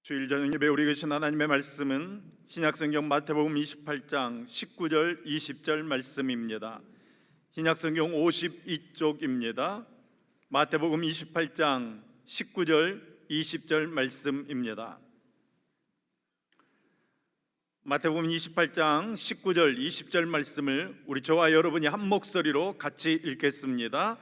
주일 저녁 예배 우리 계신 하나님의 말씀은 신약성경 마태복음 28장 19절 20절 말씀입니다. 신약성경 52쪽입니다. 마태복음 28장 19절 20절 말씀입니다. 마태복음 28장 19절 20절 말씀을 우리 저와 여러분이 한 목소리로 같이 읽겠습니다.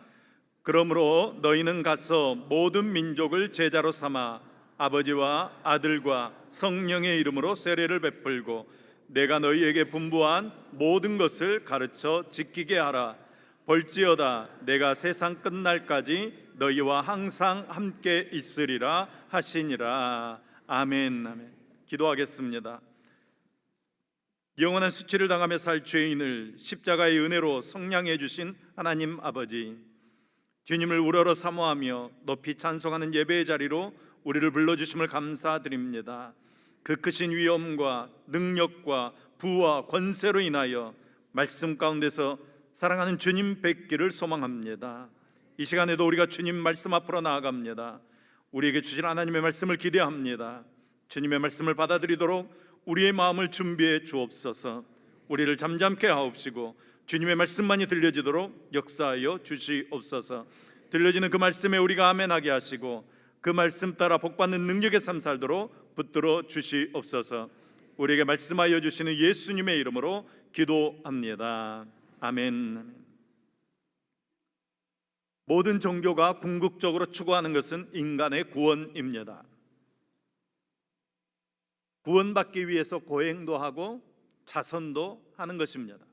그러므로 너희는 가서 모든 민족을 제자로 삼아 아버지와 아들과 성령의 이름으로 세례를 베풀고 내가 너희에게 분부한 모든 것을 가르쳐 지키게 하라. 볼지어다 내가 세상 끝날까지 너희와 항상 함께 있으리라 하시니라. 아멘. 아멘. 기도하겠습니다. 영원한 수치를 당하며 살 죄인을 십자가의 은혜로 성량해 주신 하나님 아버지, 주님을 우러러 사모하며 높이 찬송하는 예배의 자리로 우리를 불러주심을 감사드립니다. 그 크신 위엄과 능력과 부와 권세로 인하여 말씀 가운데서 사랑하는 주님 뵙기를 소망합니다. 이 시간에도 우리가 주님 말씀 앞으로 나아갑니다. 우리에게 주신 하나님의 말씀을 기대합니다. 주님의 말씀을 받아들이도록 우리의 마음을 준비해 주옵소서. 우리를 잠잠케 하옵시고 주님의 말씀만이 들려지도록 역사하여 주시옵소서. 들려지는 그 말씀에 우리가 아멘하게 하시고 그 말씀 따라 복받는 능력의 삶 살도록 붙들어 주시옵소서. 우리에게 말씀하여 주시는 예수님의 이름으로 기도합니다. 아멘. 모든 종교가 궁극적으로 추구하는 것은 인간의 구원입니다. 구원받기 위해서 고행도 하고 자선도 하는 것입니다.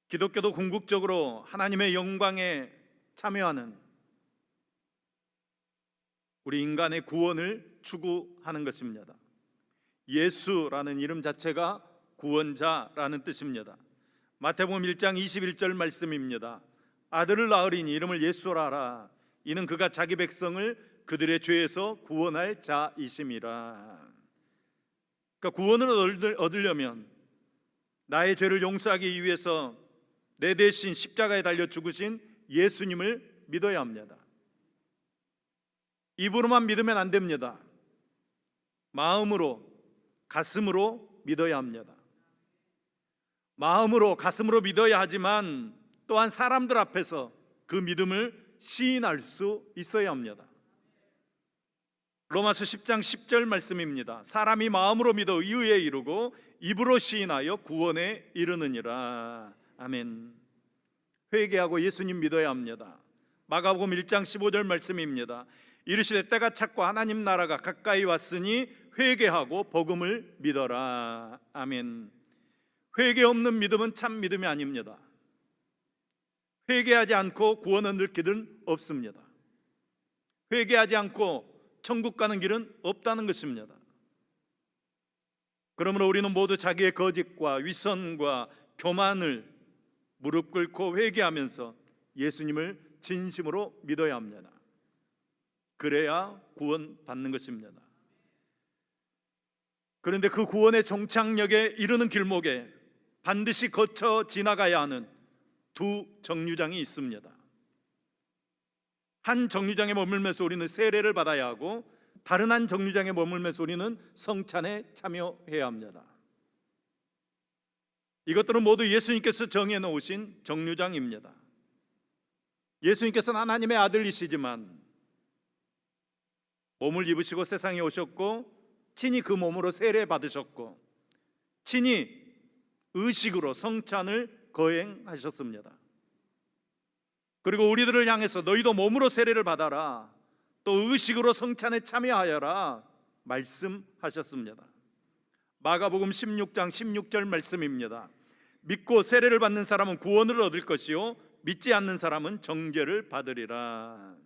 기독교도 궁극적으로 하나님의 영광에 참여하는 우리 인간의 구원을 추구하는 것입니다. 예수라는 이름 자체가 구원자라는 뜻입니다. 마태복음 1장 21절 말씀입니다. 아들을 낳으리니 이름을 예수라 하라. 이는 그가 자기 백성을 그들의 죄에서 구원할 자이심이라. 그러니까 구원을 얻으려면 나의 죄를 용서하기 위해서 내 대신 십자가에 달려 죽으신 예수님을 믿어야 합니다. 입으로만 믿으면 안 됩니다. 마음으로, 가슴으로 믿어야 합니다. 마음으로, 가슴으로 믿어야 하지만 또한 사람들 앞에서 그 믿음을 시인할 수 있어야 합니다. 로마서 10장 10절 말씀입니다. 사람이 마음으로 믿어 의에 이르고 입으로 시인하여 구원에 이르느니라. 아멘. 회개하고 예수님 믿어야 합니다. 마가복음 1장 15절 말씀입니다. 이르시되 때가 찼고 하나님 나라가 가까이 왔으니 회개하고 복음을 믿어라. 아멘. 회개 없는 믿음은 참 믿음이 아닙니다. 회개하지 않고 구원 얻을 길은 없습니다. 회개하지 않고 천국 가는 길은 없다는 것입니다. 그러므로 우리는 모두 자기의 거짓과 위선과 교만을 무릎 꿇고 회개하면서 예수님을 진심으로 믿어야 합니다. 그래야 구원 받는 것입니다. 그런데 그 구원의 종착역에 이르는 길목에 반드시 거쳐 지나가야 하는 두 정류장이 있습니다. 한 정류장에 머물면서 우리는 세례를 받아야 하고 다른 한 정류장에 머물면서 우리는 성찬에 참여해야 합니다. 이것들은 모두 예수님께서 정해 놓으신 정류장입니다. 예수님께서는 하나님의 아들이시지만 몸을 입으시고 세상에 오셨고 친히 그 몸으로 세례 받으셨고 친히 의식으로 성찬을 거행하셨습니다. 그리고 우리들을 향해서 너희도 몸으로 세례를 받아라, 또 의식으로 성찬에 참여하여라 말씀하셨습니다. 마가복음 16장 16절 말씀입니다. 믿고 세례를 받는 사람은 구원을 얻을 것이요 믿지 않는 사람은 정죄를 받으리라.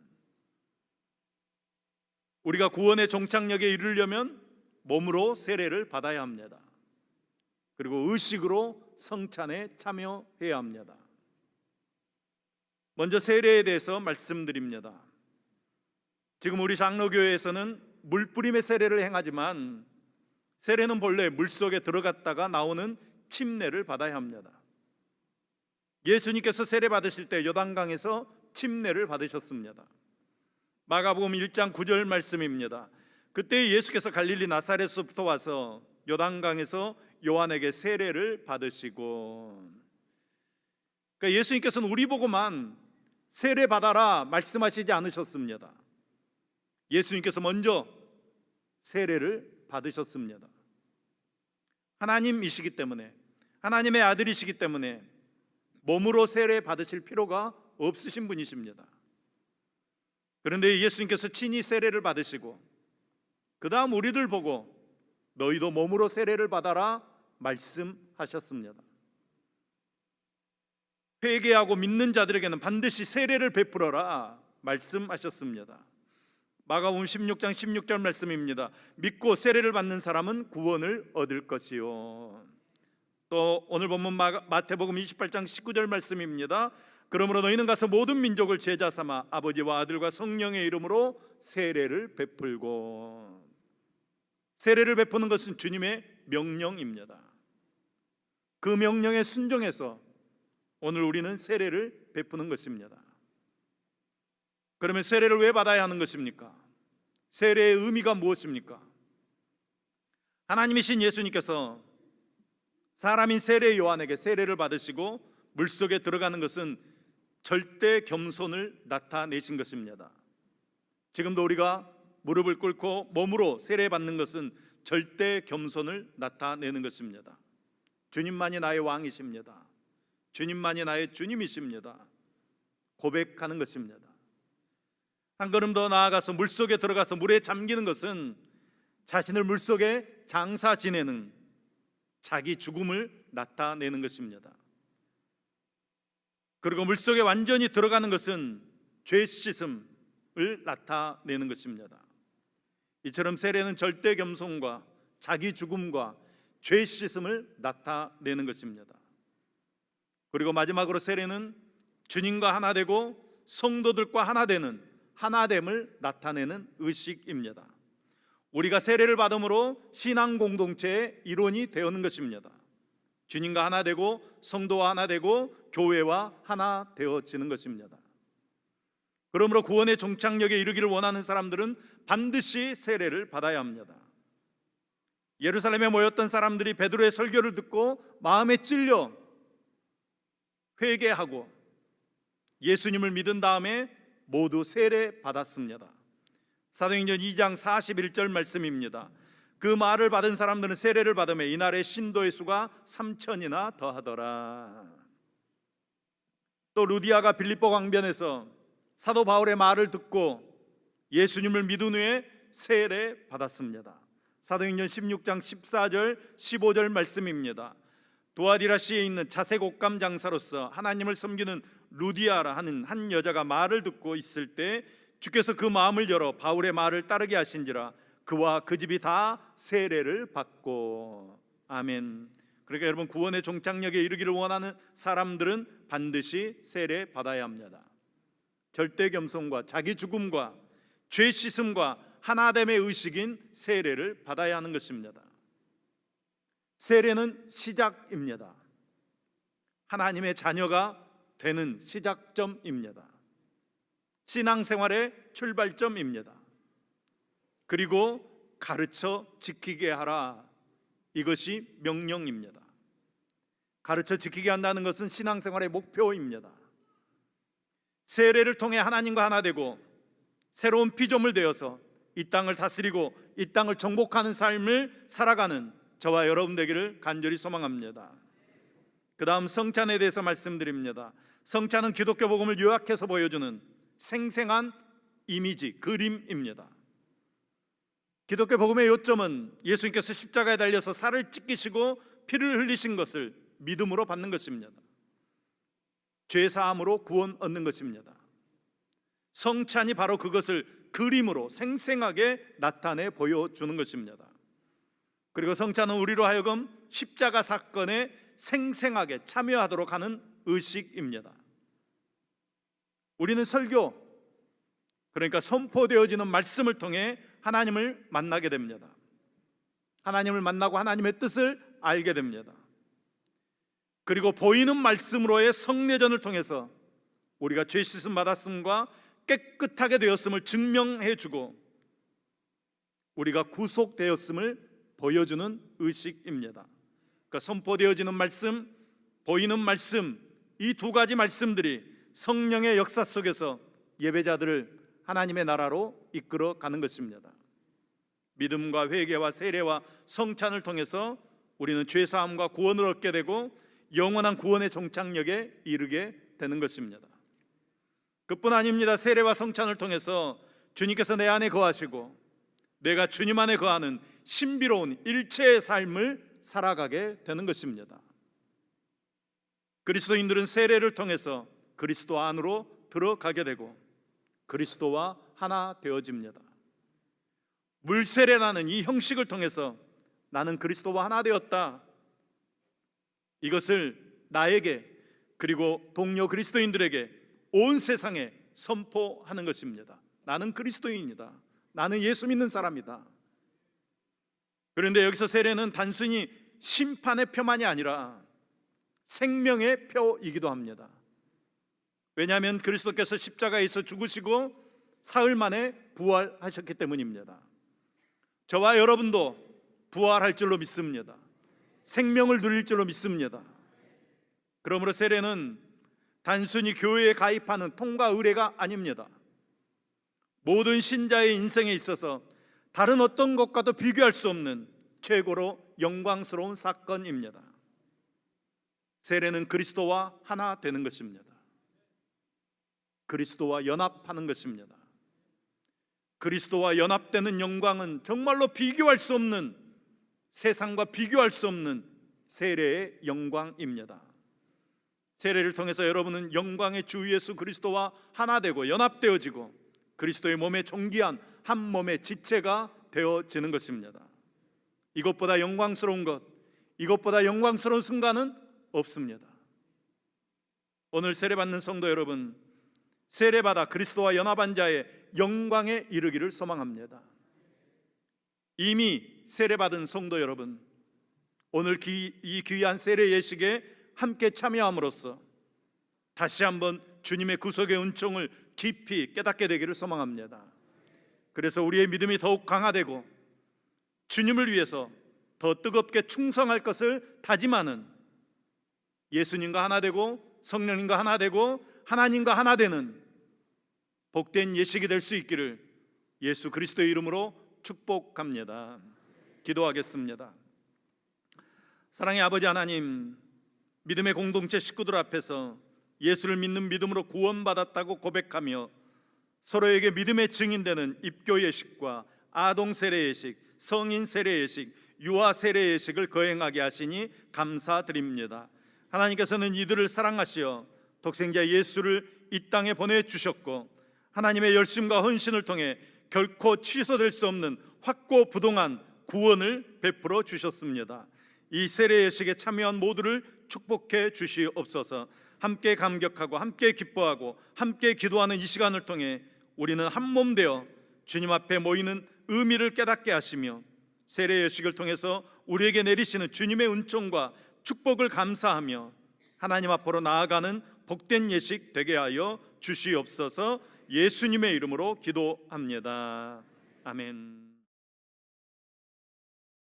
우리가 구원의 종착역에 이르려면 몸으로 세례를 받아야 합니다. 그리고 의식으로 성찬에 참여해야 합니다. 먼저 세례에 대해서 말씀드립니다. 지금 우리 장로교회에서는 물뿌림의 세례를 행하지만 세례는 본래 물속에 들어갔다가 나오는 침례를 받아야 합니다. 예수님께서 세례 받으실 때 요단강에서 침례를 받으셨습니다. 마가복음 1장 9절 말씀입니다. 그때 예수께서 갈릴리 나사렛에서부터 와서 요단강에서 요한에게 세례를 받으시고, 그러니까 예수님께서는 우리 보고만 세례 받아라 말씀하시지 않으셨습니다. 예수님께서 먼저 세례를 받으셨습니다. 하나님이시기 때문에, 하나님의 아들이시기 때문에 몸으로 세례 받으실 필요가 없으신 분이십니다. 그런데 예수님께서 친히 세례를 받으시고 그 다음 우리들 보고 너희도 몸으로 세례를 받아라 말씀하셨습니다. 회개하고 믿는 자들에게는 반드시 세례를 베풀어라 말씀하셨습니다. 마가복음 16장 16절 말씀입니다. 믿고 세례를 받는 사람은 구원을 얻을 것이요. 또 오늘 본문 마태복음 28장 19절 말씀입니다. 그러므로 너희는 가서 모든 민족을 제자 삼아 아버지와 아들과 성령의 이름으로 세례를 베풀고, 세례를 베푸는 것은 주님의 명령입니다. 그 명령에 순종해서 오늘 우리는 세례를 베푸는 것입니다. 그러면 세례를 왜 받아야 하는 것입니까? 세례의 의미가 무엇입니까? 하나님이신 예수님께서 사람인 세례 요한에게 세례를 받으시고 물속에 들어가는 것은 절대 겸손을 나타내신 것입니다. 지금도 우리가 무릎을 꿇고 몸으로 세례받는 것은 절대 겸손을 나타내는 것입니다. 주님만이 나의 왕이십니다. 주님만이 나의 주님이십니다. 고백하는 것입니다. 한 걸음 더 나아가서 물속에 들어가서 물에 잠기는 것은 자신을 물속에 장사 지내는 자기 죽음을 나타내는 것입니다. 그리고 물속에 완전히 들어가는 것은 죄 씻음을 나타내는 것입니다. 이처럼 세례는 절대 겸손과 자기 죽음과 죄 씻음을 나타내는 것입니다. 그리고 마지막으로 세례는 주님과 하나 되고 성도들과 하나 되는 하나됨을 나타내는 의식입니다. 우리가 세례를 받음으로 신앙 공동체의 일원이 되었는 것입니다. 주님과 하나 되고 성도와 하나 되고 교회와 하나 되어지는 것입니다. 그러므로 구원의 종착역에 이르기를 원하는 사람들은 반드시 세례를 받아야 합니다. 예루살렘에 모였던 사람들이 베드로의 설교를 듣고 마음에 찔려 회개하고 예수님을 믿은 다음에 모두 세례 받았습니다. 사도행전 2장 41절 말씀입니다. 그 말을 받은 사람들은 세례를 받으며 이날의 신도의 수가 3,000이나 더하더라. 또 루디아가 빌립보 강변에서 사도 바울의 말을 듣고 예수님을 믿은 후에 세례 받았습니다. 사도행전 16장 14절 15절 말씀입니다. 두아디라시에 있는 자색 옷감 장사로서 하나님을 섬기는 루디아라 하는 한 여자가 말을 듣고 있을 때 주께서 그 마음을 열어 바울의 말을 따르게 하신지라 그와 그 집이 다 세례를 받고. 아멘. 그러니까 여러분, 구원의 종착역에 이르기를 원하는 사람들은 반드시 세례 받아야 합니다. 절대 겸손과 자기 죽음과 죄 씻음과 하나됨의 의식인 세례를 받아야 하는 것입니다. 세례는 시작입니다. 하나님의 자녀가 되는 시작점입니다. 신앙생활의 출발점입니다. 그리고 가르쳐 지키게 하라, 이것이 명령입니다. 가르쳐 지키게 한다는 것은 신앙생활의 목표입니다. 세례를 통해 하나님과 하나 되고 새로운 피조물 되어서 이 땅을 다스리고 이 땅을 정복하는 삶을 살아가는 저와 여러분 되기를 간절히 소망합니다. 그 다음 성찬에 대해서 말씀드립니다. 성찬은 기독교 복음을 요약해서 보여주는 생생한 이미지, 그림입니다. 기독교 복음의 요점은 예수님께서 십자가에 달려서 살을 찢기시고 피를 흘리신 것을 믿음으로 받는 것입니다. 죄 사함으로 구원 얻는 것입니다. 성찬이 바로 그것을 그림으로 생생하게 나타내 보여주는 것입니다. 그리고 성찬은 우리로 하여금 십자가 사건에 생생하게 참여하도록 하는 의식입니다. 우리는 설교, 그러니까 선포되어지는 말씀을 통해 하나님을 만나게 됩니다. 하나님을 만나고 하나님의 뜻을 알게 됩니다. 그리고 보이는 말씀으로의 성례전을 통해서 우리가 죄 씻음 받았음과 깨끗하게 되었음을 증명해 주고 우리가 구속되었음을 보여주는 의식입니다. 그러니까 선포되어지는 말씀, 보이는 말씀, 이 두 가지 말씀들이 성령의 역사 속에서 예배자들을 하나님의 나라로 이끌어 가는 것입니다. 믿음과 회개와 세례와 성찬을 통해서 우리는 죄사함과 구원을 얻게 되고 영원한 구원의 종착역에 이르게 되는 것입니다. 그뿐 아닙니다. 세례와 성찬을 통해서 주님께서 내 안에 거하시고 내가 주님 안에 거하는 신비로운 일체의 삶을 살아가게 되는 것입니다. 그리스도인들은 세례를 통해서 그리스도 안으로 들어가게 되고 그리스도와 하나 되어집니다. 물세례라는 이 형식을 통해서 나는 그리스도와 하나 되었다, 이것을 나에게 그리고 동료 그리스도인들에게 온 세상에 선포하는 것입니다. 나는 그리스도인이다. 나는 예수 믿는 사람이다. 그런데 여기서 세례는 단순히 심판의 표만이 아니라 생명의 표이기도 합니다. 왜냐하면 그리스도께서 십자가에서 죽으시고 사흘 만에 부활하셨기 때문입니다. 저와 여러분도 부활할 줄로 믿습니다. 생명을 누릴 줄로 믿습니다. 그러므로 세례는 단순히 교회에 가입하는 통과 의례가 아닙니다. 모든 신자의 인생에 있어서 다른 어떤 것과도 비교할 수 없는 최고로 영광스러운 사건입니다. 세례는 그리스도와 하나 되는 것입니다. 그리스도와 연합하는 것입니다. 그리스도와 연합되는 영광은 정말로 비교할 수 없는, 세상과 비교할 수 없는 세례의 영광입니다. 세례를 통해서 여러분은 영광의 주 예수 그리스도와 하나 되고 연합되어지고 그리스도의 몸에 존귀한 한 몸의 지체가 되어지는 것입니다. 이것보다 영광스러운 것, 이것보다 영광스러운 순간은 없습니다. 오늘 세례받는 성도 여러분, 세례받아 그리스도와 연합한 자의 영광에 이르기를 소망합니다. 이미 세례받은 성도 여러분, 오늘 이 귀한 세례 예식에 함께 참여함으로써 다시 한번 주님의 구속의 은총을 깊이 깨닫게 되기를 소망합니다. 그래서 우리의 믿음이 더욱 강화되고 주님을 위해서 더 뜨겁게 충성할 것을 다짐하는, 예수님과 하나 되고 성령님과 하나 되고 하나님과 하나 되는 복된 예식이 될 수 있기를 예수 그리스도의 이름으로 축복합니다. 기도하겠습니다. 사랑의 아버지 하나님, 믿음의 공동체 식구들 앞에서 예수를 믿는 믿음으로 구원받았다고 고백하며 서로에게 믿음의 증인되는 입교 예식과 아동 세례 예식, 성인 세례 예식, 유아 세례 예식을 거행하게 하시니 감사드립니다. 하나님께서는 이들을 사랑하시어 독생자 예수를 이 땅에 보내주셨고 하나님의 열심과 헌신을 통해 결코 취소될 수 없는 확고부동한 구원을 베풀어 주셨습니다. 이 세례 예식에 참여한 모두를 축복해 주시옵소서. 함께 감격하고 함께 기뻐하고 함께 기도하는 이 시간을 통해 우리는 한 몸 되어 주님 앞에 모이는 의미를 깨닫게 하시며 세례 예식을 통해서 우리에게 내리시는 주님의 은총과 축복을 감사하며 하나님 앞으로 나아가는 복된 예식 되게 하여 주시옵소서. 예수님의 이름으로 기도합니다. 아멘.